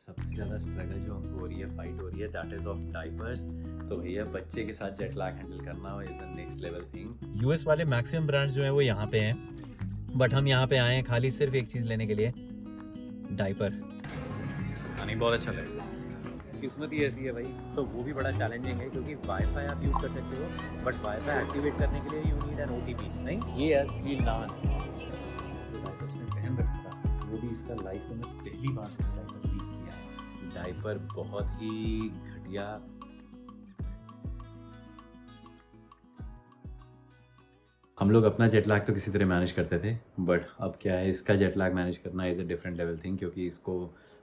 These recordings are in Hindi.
सबसे ज़्यादा स्ट्रगल जो हमको हो रही है, फाइट हो रही है, दैट इज़ ऑफ डाइपर्स। तो भैया बच्चे के साथ जेट लैग हैंडल करना is the next level thing. US वाले मैक्सिमम ब्रांड्स जो हैं वो यहाँ पे हैं, बट हम यहाँ पे आए हैं खाली सिर्फ एक चीज़ लेने के लिए, डाइपर। नहीं, बहुत अच्छा लगा। किस्मत ही ऐसी है भाई। तो वो भी बड़ा चैलेंजिंग है क्योंकि वाईफाई आप यूज़ कर सकते हो, बट वाईफाई एक्टिवेट करने के लिए यू नीड एन OTP। नहीं, ये एज फील नान जो डाइपर उसने पहन रखा था, वो भी इसका लाइफ में पहली बार डाइपर लीक किया। डाइपर बहुत ही घटिया। हम लोग अपना जेट लैग तो किसी तरह मैनेज करते थे, बट अब क्या है, इसका जेट लैग मैनेज करना is a different level thing, क्योंकि इसको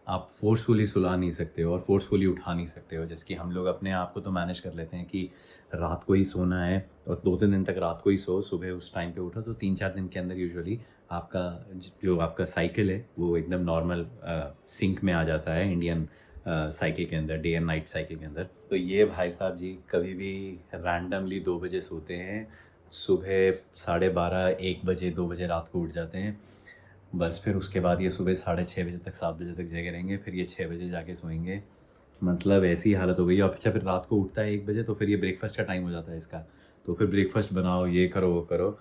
आप फोर्सफुली सुला नहीं सकते हो और फोर्सफुली उठा नहीं सकते हो। जैसे कि हम लोग अपने आप को तो मैनेज कर लेते हैं कि रात को ही सोना है और 2-3 दिन तक रात को ही सो, सुबह उस टाइम पे उठो, तो 3-4 दिन के अंदर यूजुअली आपका जो आपका साइकिल है वो एकदम नॉर्मल सिंक में आ जाता है, इंडियन साइकिल के अंदर, डे एंड नाइट साइकिल के अंदर। तो ये भाई साहब जी कभी भी रैंडमली 2 बजे सोते हैं, सुबह 12:30-1 बजे 2 बजे रात को उठ जाते हैं। बस फिर उसके बाद ये सुबह 6:30 बजे तक 7 बजे तक जगे रहेंगे, फिर ये 6 बजे जाके सोएंगे। मतलब ऐसी हालत हो गई। और अच्छा फिर रात को उठता है 1 बजे, तो फिर ये ब्रेकफास्ट का टाइम हो जाता है इसका, तो फिर ब्रेकफास्ट बनाओ, ये करो वो करो।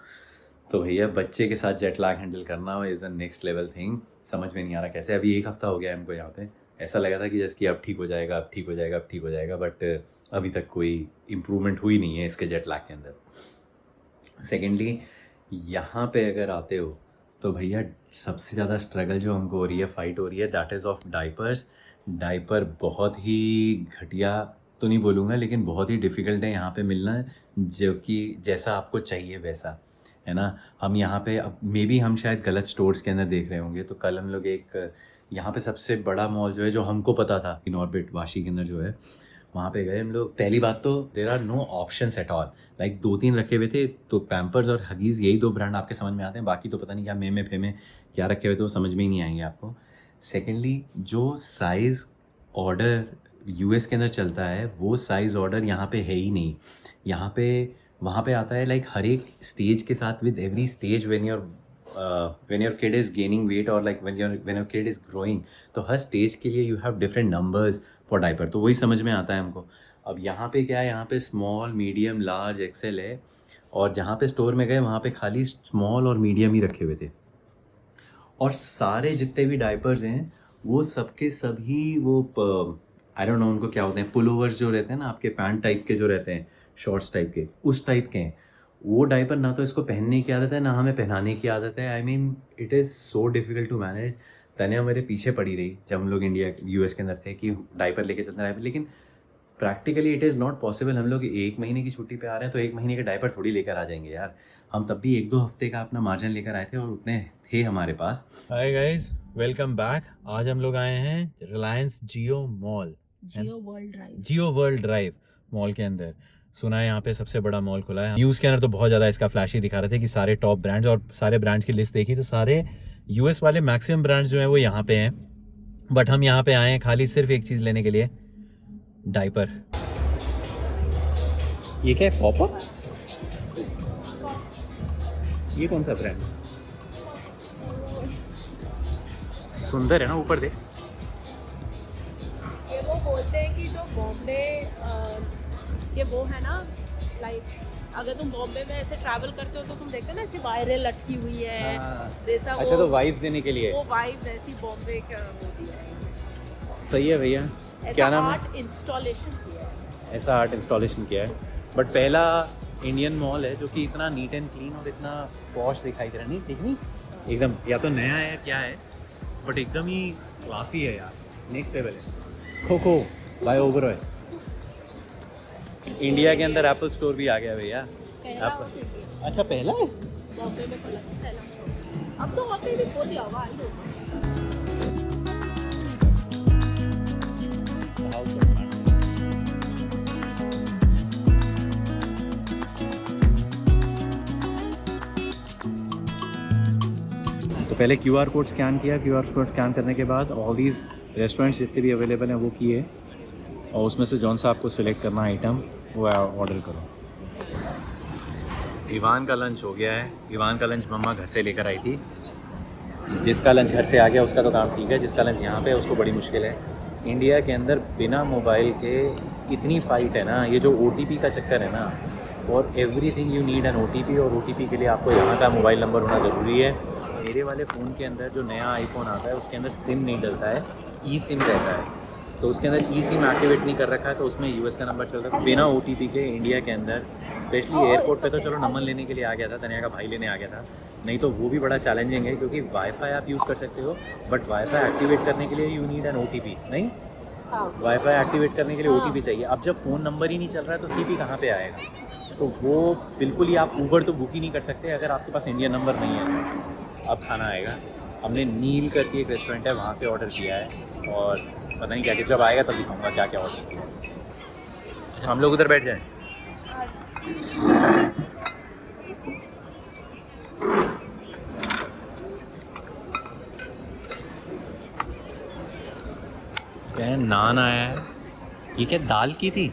तो भैया बच्चे के साथ जेट लैग हैंडल करना is a next level thing. समझ में नहीं आ रहा कैसे। अभी 1 हफ़्ता हो गया है हमको यहाँ पे। ऐसा लगा था कि जैसे कि अब ठीक हो जाएगा, अब ठीक हो जाएगा, अब ठीक हो जाएगा, बट अभी तक कोई इम्प्रूवमेंट हुई नहीं है इसके जेट लैग के अंदर। सेकेंडली, यहाँ पे अगर आते हो तो भैया सबसे ज़्यादा स्ट्रगल जो हमको हो रही है, फाइट हो रही है, that is of diapers. Diaper बहुत ही घटिया तो नहीं बोलूँगा, लेकिन बहुत ही डिफ़िकल्ट है यहाँ पे मिलना, जो कि जैसा आपको चाहिए वैसा, है ना। हम यहाँ पे अब मे बी हम शायद गलत स्टोर्स के अंदर देख रहे होंगे। तो कल हम लोग एक यहाँ पे सबसे बड़ा मॉल जो है, जो हमको पता था, इन ऑर्बिट वाशी के अंदर जो है, वहाँ पे गए हम लोग। पहली बात तो there are no options at all. Like 2-3 रखे हुए थे, तो पैम्पर्स और हगीज़ यही 2 ब्रांड आपके समझ में आते हैं, बाकी तो पता नहीं क्या मे फेमे क्या रखे हुए थे, वो समझ में ही नहीं आएंगे आपको। सेकेंडली, जो साइज़ ऑर्डर US के अंदर चलता है, वो साइज़ ऑर्डर यहाँ पे है ही नहीं। यहाँ पे वहाँ पे आता है लाइक हर एक स्टेज के साथ, with every stage when your kid is gaining weight और like when your kid is growing, तो हर स्टेज के लिए you have different numbers for diaper. तो वही समझ में आता है हमको। अब यहाँ पे क्या है, यहाँ पे स्मॉल, मीडियम, लार्ज, एक्सेल है, और जहाँ पे स्टोर में गए वहाँ पे खाली स्मॉल और मीडियम ही रखे हुए थे। और सारे जितने भी डाइपर्स हैं वो सबके सभी वो आई डोंट नो उनको क्या होते हैं, पुलोवर्स जो रहते हैं ना, आपके पैंट टाइप के जो रहते हैं, शॉर्ट्स टाइप के, उस टाइप के हैं वो डाइपर। ना तो इसको पहनने की आदत है, ना हमें पहनाने की आदत है। I mean it is so difficult to manage. Tania मेरे पीछे पड़ी रही जब हम लोग US के अंदर थे कि डाइपर लेके चलते हैं, लेकिन practically it is not possible. हम लोग 1 महीने की छुट्टी पे आ रहे हैं, तो 1 महीने के डाइपर थोड़ी लेकर आ जाएंगे यार। हम तब भी 1-2 हफ्ते का अपना मार्जिन लेकर आए थे, और उतने थे हमारे पास। Hi guys, welcome back. आज हम लोग आए हैं Reliance Jio mall, Jio World Drive mall के अंदर। सुना है यहाँ पे सबसे बड़ा मॉल खुला है। न्यूज़ के अंदर तो बहुत ज़्यादा इसका फ्लैश ही दिखा रहे थे कि सारे टॉप ब्रांड्स, और सारे ब्रांड्स की लिस्ट देखी तो सारे US वाले मैक्सिमम ब्रांड्स जो हैं वो यहाँ पे हैं, बट हम यहाँ पे आए हैं खाली सिर्फ एक चीज़ लेने के लिए, डाइपर। ये क्या है, पॉपअप? ये कौन सा ब्रांड? सुंदर है ना, ऊपर देख। ये वो बोलते हैं कि जो बॉम्बे ये वो है ना, लाइक अगर तुम बॉम्बे में ऐसे ट्रैवल करते हो तो तुम देखते हो ना, ऐसी वायरें लटकी हुई है जैसा। अच्छा, तो वाइब्स देने के लिए वो वाइब ऐसी बॉम्बे का होती है। सही है भैया। क्या नाम है? आर्ट इंस्टॉलेशन किया है। ऐसा आर्ट इंस्टॉलेशन किया है। बट पहला इंडियन मॉल है जो कि इतना नीट एंड क्लीन और इतना पॉश दिखाई दे रहा है। नहीं देखनी एकदम, या तो नया है क्या है, बट एकदम ही क्लासी है यार, नेक्स्ट लेवल है। खो बाय ओबरॉय। इंडिया के अंदर एप्पल स्टोर भी आ गया भैया। एप्पल, अच्छा पहला है बॉम्बे में खुला था पहला स्टोर। अब तो वहाँ पे भी खोल दिया होगा। तो पहले QR कोड स्कैन किया, QR कोड स्कैन करने के बाद ऑल दीज रेस्टोरेंट्स जितने भी अवेलेबल हैं वो किए, और उसमें से जौन सा आपको सिलेक्ट करना आइटम वो ऑर्डर करो। इवान का लंच हो गया है। इवान का लंच मम्मा घर से लेकर आई थी। जिसका लंच घर से आ गया उसका तो काम ठीक है, जिसका लंच यहाँ पे है उसको बड़ी मुश्किल है। इंडिया के अंदर बिना मोबाइल के इतनी फाइट है ना, ये जो OTP का चक्कर है ना, for everything you need an OTP, और OTP के लिए आपको यहाँ का मोबाइल नंबर होना ज़रूरी है। मेरे वाले फ़ोन के अंदर जो नया आईफोन आता है उसके अंदर सिम नहीं डलता है, eSIM रहता है, तो उसके अंदर eSIM एक्टिवेट नहीं कर रखा है, तो उसमें US का नंबर चल रहा है। बिना OTP के इंडिया के अंदर स्पेशली एयरपोर्ट पे तो चलो नमन लेने के लिए आ गया था, तनिया का भाई लेने आ गया था, नहीं तो वो भी बड़ा चैलेंजिंग है, क्योंकि वाईफाई आप यूज़ कर सकते हो, बट वाईफाई एक्टिवेट करने के लिए यू नीड एन OTP। नहीं, वाईफाई एक्टिवेट करने के लिए OTP चाहिए। अब जब फ़ोन नंबर ही नहीं चल रहा है तो OTP कहाँ पे आएगा? तो वो बिल्कुल ही, आप ऊबर तो बुक ही नहीं कर सकते अगर आपके पास इंडियन नंबर नहीं है। अब खाना आएगा, हमने नील करके एक रेस्टोरेंट है, वहाँ से ऑर्डर किया है, और पता नहीं क्या क्या, जब आएगा तब दिखाऊंगा क्या क्या ऑर्डर किया है। अच्छा, हम लोग उधर बैठ जाएं। क्या है, नान आया है, ये क्या दाल की थी?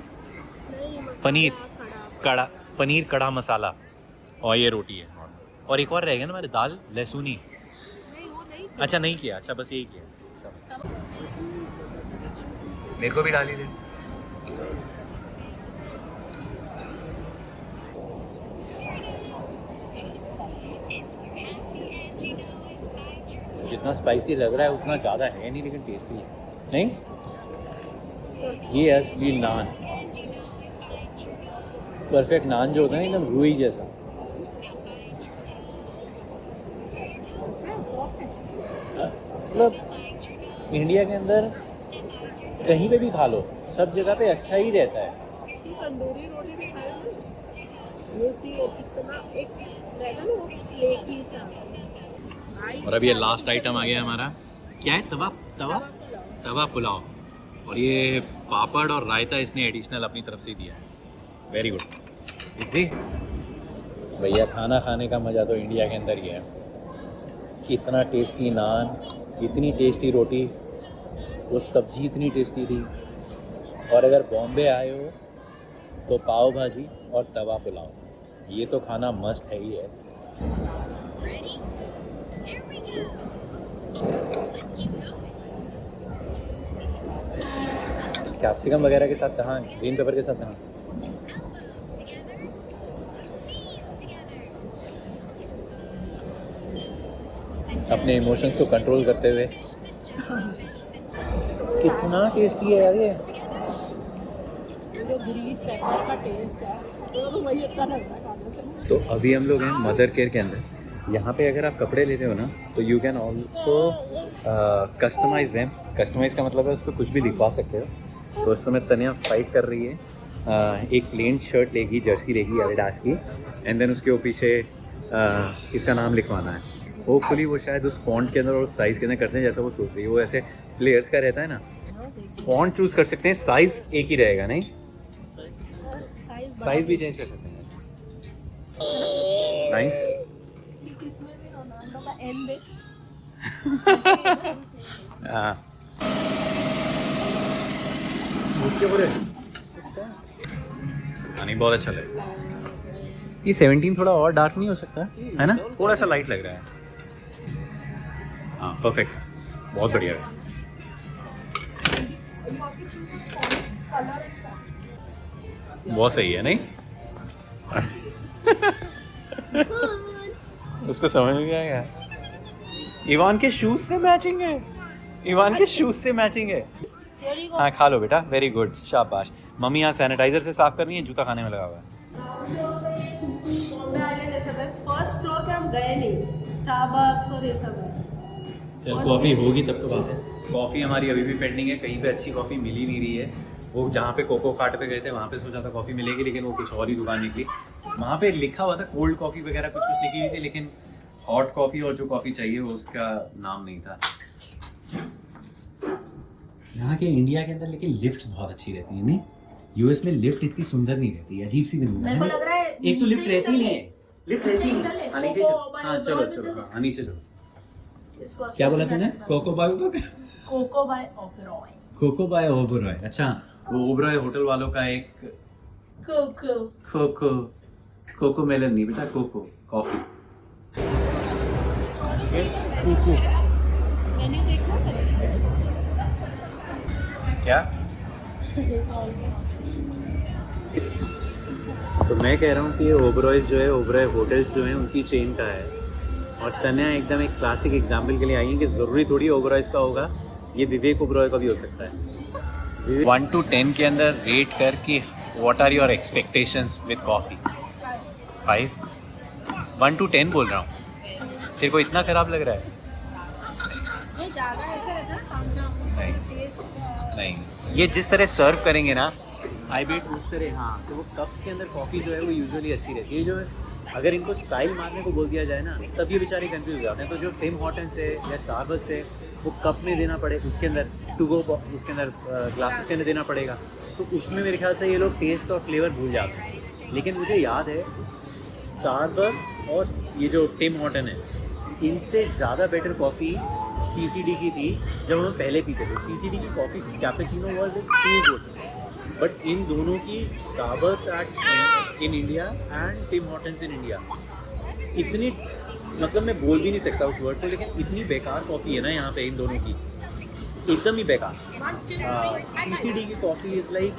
पनीर कड़ा, पनीर कड़ा मसाला, और ये रोटी है, और एक और रहेगा ना मेरे, दाल लहसुनी। अच्छा नहीं किया, अच्छा बस यही किया। मेरे को भी डाली दे। जितना स्पाइसी लग रहा है उतना ज़्यादा है नहीं, लेकिन टेस्टी है। नहीं, ये असली नान, परफेक्ट नान जो होता है ना, एकदम रुई जैसा। मतलब इंडिया के अंदर कहीं पे भी खा लो, सब जगह पे अच्छा ही रहता है। तंदूरी रोटी भी खाए ना, वो सी कितना एक रहता ना, वो फ्लेकी सा। और अब ये लास्ट आइटम आ गया हमारा, क्या है? तवा तवा तवा पुलाव, और ये पापड़ और रायता इसने एडिशनल अपनी तरफ से दिया है। वेरी गुड जी भैया, खाना खाने का मज़ा तो इंडिया के अंदर ही है। इतना टेस्टी नान, इतनी टेस्टी रोटी, वो सब्जी इतनी टेस्टी थी। और अगर बॉम्बे आए हो तो पाव भाजी और तवा पुलाव, ये तो खाना मस्ट है ही है। कैप्सिकम वगैरह के साथ कहाँ, ग्रीन पेपर के साथ कहाँ? अपने इमोशंस को कंट्रोल करते हुए। कितना टेस्टी है यार ये। जो ग्रीन पेपर का टेस्ट है तो वही अच्छा लग रहा है खाने में। तो अभी हम लोग हैं मदर केयर के अंदर। यहाँ पे अगर आप कपड़े लेते हो ना तो you can also customise them. Customise का मतलब है उस पर कुछ भी लिखवा सकते हो। तो उस समय तनिया फाइट कर रही है, एक प्लेन शर्ट लेगी, जर्सी लेगी एडिडास की, एंड देन उसके पीछे इसका नाम लिखवाना है। होपफुली वो शायद उस फॉन्ट के अंदर और साइज़ के अंदर करते हैं जैसा वो सोच रही है। वो ऐसे प्लेयर्स का रहता है ना, फॉन्ट चूज़ कर सकते हैं, साइज़ एक ही रहेगा, नहीं साइज़ भी चेंज कर सकते हैं। नाइस। नहीं, बहुत अच्छा लगा। ये 17 थोड़ा और डार्क नहीं हो सकता है ना? थोड़ा सा लाइट लग रहा है। हाँ परफेक्ट, बहुत बढ़िया है। बहुत सही है, नहीं? उसको समझ में आएगा। इवान के शूज से मैचिंग है, इवान के शूज से मैचिंग है। हाँ खा लो बेटा, वेरी गुड, शाबाश। मम्मी यहाँ सैनिटाइजर से साफ कर रही है, जूता खाने में लगा हुआ है। फर्स्ट फ्लोर पे हम गए नहीं, स्टारबक्स और ये सब है। चल कॉफ़ी होगी तब तो बात है। कॉफ़ी हमारी अभी भी पेंडिंग है, कहीं पे अच्छी कॉफ़ी मिल ही नहीं रही है। वो जहाँ पे कोको कार्ट पे गए थे वहाँ पे सोचा था कॉफ़ी मिलेगी, लेकिन वो कुछ और ही दुकान निकली। वहाँ पे लिखा हुआ था कोल्ड कॉफ़ी वगैरह कुछ कुछ लिखी हुई थी, लेकिन हॉट कॉफ़ी और जो कॉफ़ी चाहिए वो उसका नाम नहीं था। यहाँ के इंडिया के अंदर लेकिन लिफ्ट बहुत अच्छी रहती है, नहीं? यूएस में लिफ्ट इतनी सुंदर नहीं रहती, अजीब सी बनती है। एक तो लिफ्ट रहती नहीं है, लिफ्ट रहती नहीं। हाँ नीचे चलो, हाँ चलो चलो, हाँ नीचे चलो। क्या बोला तूने? Coco by Oberoi. Coco by Oberoi, अच्छा वो ओबरॉय होटल वालों का एक कोको मेलन नहीं बेटा, कोको कॉफी। मेन्यू देखना है। क्या? तो मैं कह रहा हूँ कि ये ओबरॉयज जो है, ओबरॉय होटल्स जो हैं उनकी चेन का है, और तन्या एकदम एक क्लासिक एग्जाम्पल के लिए आई है कि ज़रूरी थोड़ी ओबरॉयज का होगा, ये विवेक ओबरॉय का भी हो सकता है। 1 to 10 के अंदर रेट कर कि what are your expectations with coffee? 5? 1 to 10 बोल रहा हूँ, तेरे को इतना ख़राब लग रहा है? ये ज़्यादा ऐसा रहता है तामझाम नहीं। टेस्ट। नहीं, ये जिस तरह सर्व करेंगे ना आई बेट उस तरह, हाँ, तो वो कप्स के अंदर कॉफ़ी जो है वो यूजुअली अच्छी रहती है। जो है अगर इनको स्टाइल मारने को बोल दिया जाए ना, तब ये बेचारे कंफ्यूज हो जाते हैं। तो जो टिम हॉर्टन्स है या स्टारबक्स है वो कप में देना पड़े, उसके अंदर टू गो, उसके अंदर ग्लासेस के अंदर देना पड़ेगा, तो उसमें मेरे ख्याल से ये लोग टेस्ट और फ्लेवर भूल जाते हैं। लेकिन मुझे याद है स्टारबक्स और ये जो टिम हॉर्टन है, इनसे ज़्यादा बेटर कॉफ़ी CCD की थी जब हम पहले पीते थे। CCD की coffee cappuccino was too good, but इन दोनों की Starbucks at in India and Tim Hortons in India इतनी, मतलब मैं बोल भी नहीं सकता उस वर्ड को, लेकिन इतनी बेकार कॉफ़ी है ना यहाँ पे इन दोनों की, एकदम ही बेकार। CCD की coffee is like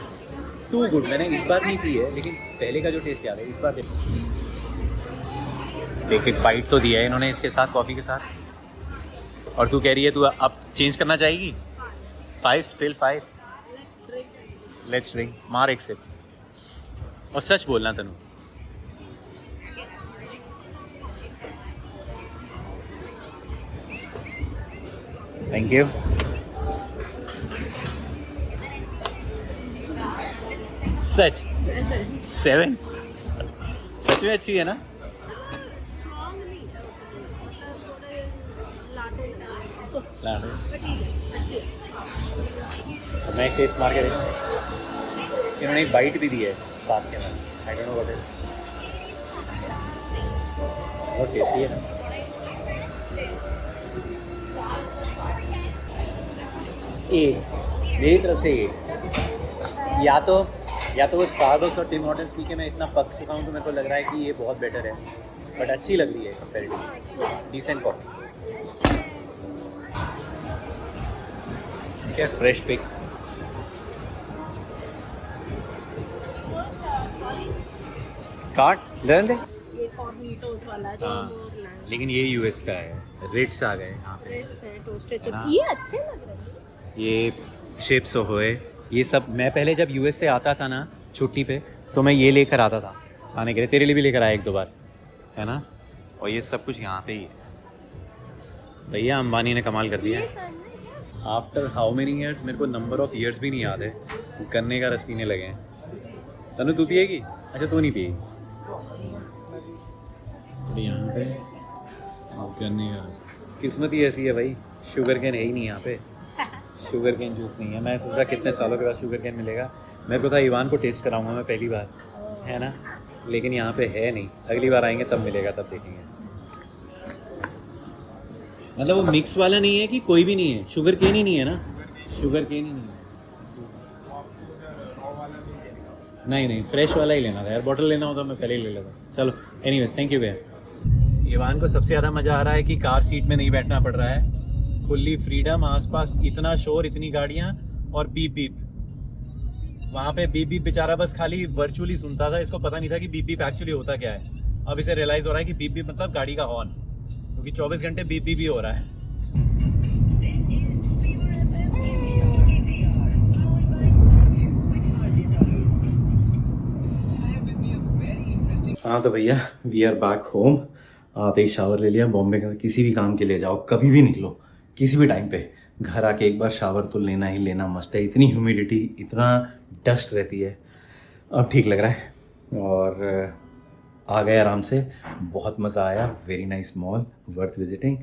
too good. मैंने इस बार नहीं पी है, लेकिन पहले का जो टेस्ट याद है, इस बार देख एक बाइट तो दिया है इन्होंने इसके साथ, कॉफ़ी के साथ, और तू कह रही है तू अब चेंज करना चाहेगी? 5 स्टिल 5? लेट्स ड्रिंक, मार एक सिप और सच बोलना तनु। Thank you. सच 7? सच में अच्छी है ना? तो मैं टेस्ट मार के देखूँ। इन्होंने एक बाइट भी दी है साथ के अंदर, I don't know what is, बहुत टेस्टी है। मेरी तरफ से या तो वो स्टारबक्स और टिम हॉर्टन्स पी के मैं इतना पक चुका हूँ तो मेरे को लग रहा है कि ये बहुत बेटर है, बट अच्छी लग रही है कंपेरेटिवली, डिसेंट कॉफी। क्या फ्रेश पिक्स, काट लेने दे। ये कॉर्निटोस वाला जो लेकिन ये यूएस का है, रेट्स आ गए यहाँ पे, रेट्स है, टोस्टेड चिप्स, ये अच्छे लग रहे हैं। ये चिप्स होए, ये सब मैं पहले जब यूएस से आता था ना छुट्टी पे, तो मैं ये लेकर आता था खाने के लिए, तेरे लिए भी लेकर आया 1-2 बार, है ना? और ये सब कुछ यहाँ पे ही है। भैया अंबानी ने कमाल कर दिया। आफ्टर हाउ मेनी ईयर्स, मेरे को नंबर ऑफ ईयर्स भी नहीं याद है, गन्ने का रस पीने लगे हैं। तनु तू पिएगी? अच्छा तू नहीं पिएगी। यहाँ पे गन्ने का रस, किस्मत ही ऐसी है भाई, शुगर कैन है ही नहीं यहाँ पे, शुगर कैन जूस नहीं है। मैं सोचा कितने सालों के बाद शुगर कैन मिलेगा, मेरे को था इवान को टेस्ट कराऊंगा मैं पहली बार, है ना, लेकिन यहाँ पे है नहीं, अगली बार आएंगे तब मिलेगा, तब देखेंगे। मतलब वो मिक्स वाला नहीं है कि कोई भी नहीं है, शुगर केन ही नहीं है ना, शुगर केन ही नहीं है। नहीं फ्रेश वाला ही लेना था यार, बॉटल लेना होता मैं पहले ही ले लेता। चलो एनीवेज, थैंक यू भैया। इवान को सबसे ज़्यादा मज़ा आ रहा है कि कार सीट में नहीं बैठना पड़ रहा है, खुली फ्रीडम, आसपास इतना शोर, इतनी गाड़ियाँ और बीप बीप। वहाँ पे बीप बीप बेचारा बस खाली वर्चुअली सुनता था, इसको पता नहीं था कि बीप बीप एक्चुअली होता क्या है। अब इसे रियलाइज़ हो रहा है कि बीप बीप मतलब गाड़ी का हॉर्न, क्योंकि 24 घंटे बीप बीप भी हो रहा है। हाँ तो भैया वी आर बैक होम। आते ही शावर ले लिया। बॉम्बे का किसी भी काम के लिए जाओ, कभी भी निकलो, किसी भी टाइम पे घर आके एक बार शावर तो लेना ही लेना मस्ट है। इतनी ह्यूमिडिटी, इतना डस्ट रहती है। अब ठीक लग रहा है और आ गए आराम से। बहुत मज़ा आया, very nice mall, worth visiting.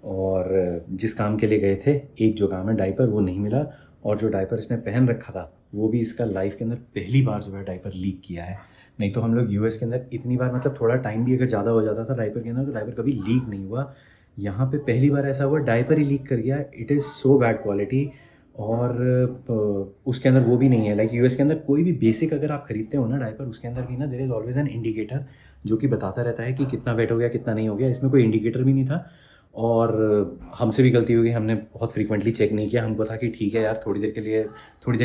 और जिस काम के लिए गए थे, एक जो काम है डायपर, वो नहीं मिला, और जो डायपर इसने पहन रखा था वो भी इसका लाइफ के अंदर पहली बार जो है डायपर लीक किया है। नहीं तो हम लोग यूएस के अंदर इतनी बार, मतलब थोड़ा टाइम भी अगर ज़्यादा हो जाता था डायपर के अंदर तो डायपर कभी लीक नहीं हुआ। यहाँ पे पहली बार ऐसा हुआ, डायपर ही लीक कर गया। It is so bad quality. और उसके अंदर वो भी नहीं है, लाइक यूएस के अंदर कोई भी बेसिक अगर आप खरीदते हो ना डायपर, उसके अंदर भी ना there is always an indicator जो कि बताता रहता है कि कितना वेट हो गया कितना नहीं हो गया। इसमें कोई इंडिकेटर भी नहीं था और हमसे भी गलती हुई, हमने बहुत फ्रीक्वेंटली चेक नहीं किया। हमको था कि ठीक है यार, थोड़ी देर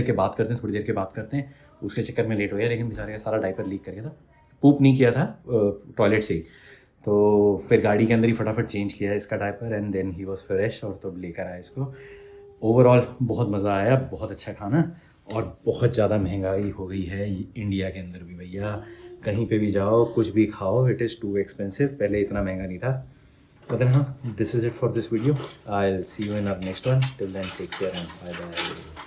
के बात करते हैं, उसके चक्कर में लेट हो गया। लेकिन बेचारे का सारा डायपर लीक कर गया था, पूप नहीं किया था टॉयलेट से ही, तो फिर गाड़ी के अंदर ही फटाफट चेंज किया इसका डायपर एंड देन ही वॉज फ्रेश और तब लेकर आया इसको। ओवरऑल बहुत मज़ा आया, बहुत अच्छा खाना, और बहुत ज़्यादा महंगाई हो गई है इंडिया के अंदर भी भैया। कहीं पे भी जाओ, कुछ भी खाओ, इट इज़ टू एक्सपेंसिव। पहले इतना महंगा नहीं था। But then, this is it for this video. I'll see you in our next one. Till then, take care and bye bye.